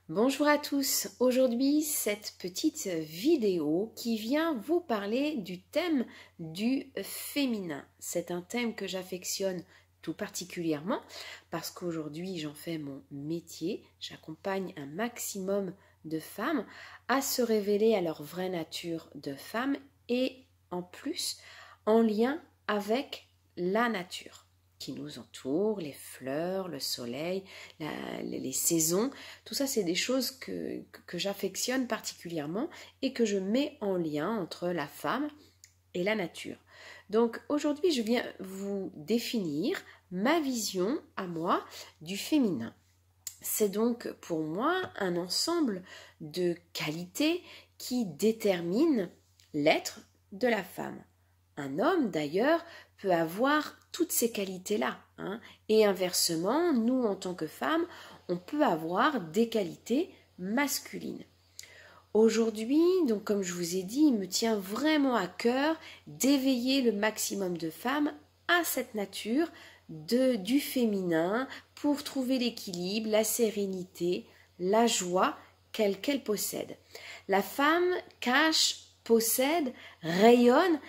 Bonjour à tous, aujourd'hui cette petite vidéo qui vient vous parler du thème du féminin. C'est un thème que j'affectionne tout particulièrement parce qu'aujourd'hui j'en fais mon métier, j'accompagne un maximum de femmes à se révéler à leur vraie nature de femme et en plus en lien avec la nature qui nous entoure, les fleurs, le soleil, les saisons. Tout ça, c'est des choses que j'affectionne particulièrement et que je mets en lien entre la femme et la nature. Donc aujourd'hui, je viens vous définir ma vision à moi du féminin. C'est donc pour moi un ensemble de qualités qui déterminent l'être de la femme. Un homme, d'ailleurs, peut avoir toutes ces qualités-là. Et inversement, nous, en tant que femmes, on peut avoir des qualités masculines. Aujourd'hui, donc comme je vous ai dit, il me tient vraiment à cœur d'éveiller le maximum de femmes à cette nature du féminin pour trouver l'équilibre, la sérénité, la joie qu'elle possède. La femme cache, possède, rayonne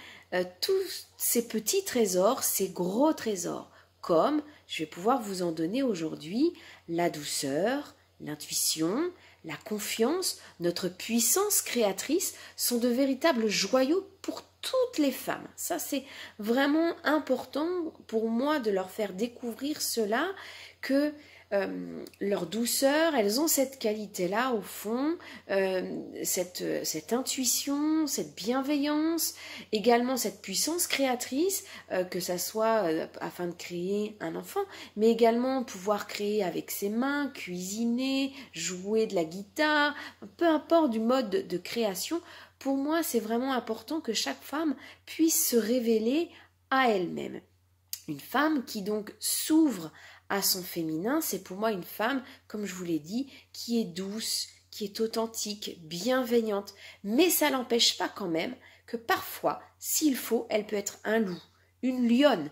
tous ces petits trésors, ces gros trésors, comme je vais pouvoir vous en donner aujourd'hui, la douceur, l'intuition, la confiance, notre puissance créatrice sont de véritables joyaux pour toutes les femmes. Ça, c'est vraiment important pour moi de leur faire découvrir cela, que leur douceur, elles ont cette qualité-là au fond, cette intuition, cette bienveillance, également cette puissance créatrice, que ça soit afin de créer un enfant, mais également pouvoir créer avec ses mains, cuisiner, jouer de la guitare, peu importe du mode de création. Pour moi, c'est vraiment important que chaque femme puisse se révéler à elle-même. Une femme qui donc s'ouvre à son féminin, c'est pour moi une femme, comme je vous l'ai dit, qui est douce, qui est authentique, bienveillante, mais ça n'empêche pas quand même que parfois, s'il faut, elle peut être un loup, une lionne.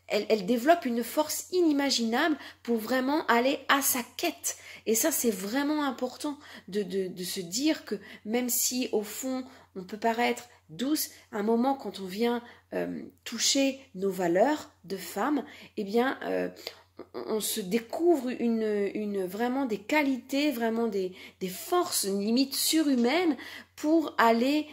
Elle développe une force inimaginable pour vraiment aller à sa quête. Et ça, c'est vraiment important de se dire que même si, au fond, on peut paraître douce, à un moment, quand on vient toucher nos valeurs de femme, eh bien, on se découvre vraiment des qualités, vraiment des forces, une limite surhumaine pour aller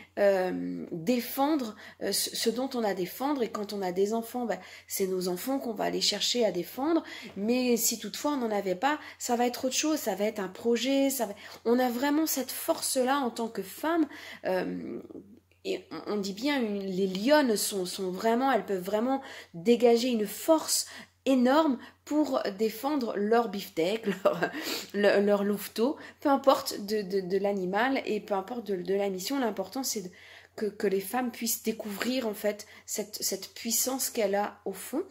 défendre ce dont on a à défendre. Et quand on a des enfants, c'est nos enfants qu'on va aller chercher à défendre. Mais si toutefois on n'en avait pas, ça va être autre chose, ça va être un projet. On a vraiment cette force-là en tant que femme. Et on dit bien, les lionnes sont vraiment, elles peuvent vraiment dégager une force énorme pour défendre leur beefsteak, leur louveteau, peu importe de l'animal et peu importe de la mission. L'important, c'est que les femmes puissent découvrir en fait cette puissance qu'elle a au fond.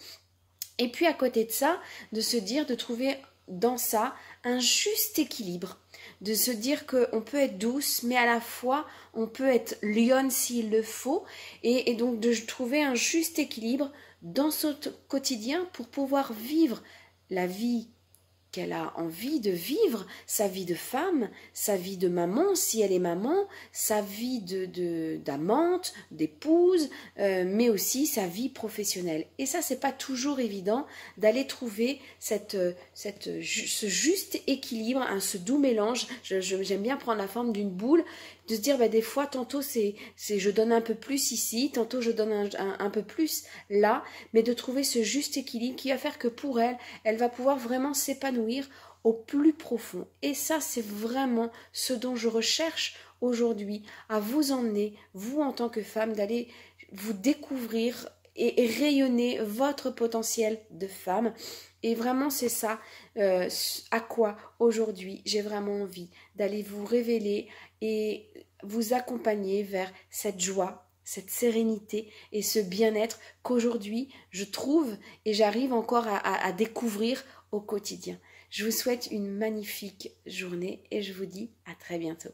Et puis à côté de ça, de se dire, de trouver dans ça un juste équilibre, de se dire qu'on peut être douce, mais à la fois on peut être lionne s'il le faut, et donc de trouver un juste équilibre dans son quotidien pour pouvoir vivre la vie qu'elle a envie de vivre, sa vie de femme, sa vie de maman si elle est maman, sa vie d'amante, d'épouse, mais aussi sa vie professionnelle. Et ça, c'est pas toujours évident d'aller trouver ce juste équilibre, ce doux mélange. J'aime bien prendre la forme d'une boule, de se dire des fois, tantôt je donne un peu plus ici, tantôt je donne un peu plus là, mais de trouver ce juste équilibre qui va faire que pour elle, elle va pouvoir vraiment s'épanouir au plus profond. Et ça, c'est vraiment ce dont je recherche aujourd'hui, à vous emmener, vous en tant que femme, d'aller vous découvrir et rayonner votre potentiel de femme. Et vraiment, c'est ça à quoi aujourd'hui j'ai vraiment envie d'aller vous révéler et vous accompagner vers cette joie, cette sérénité et ce bien-être qu'aujourd'hui je trouve et j'arrive encore à découvrir au quotidien. Je vous souhaite une magnifique journée et je vous dis à très bientôt.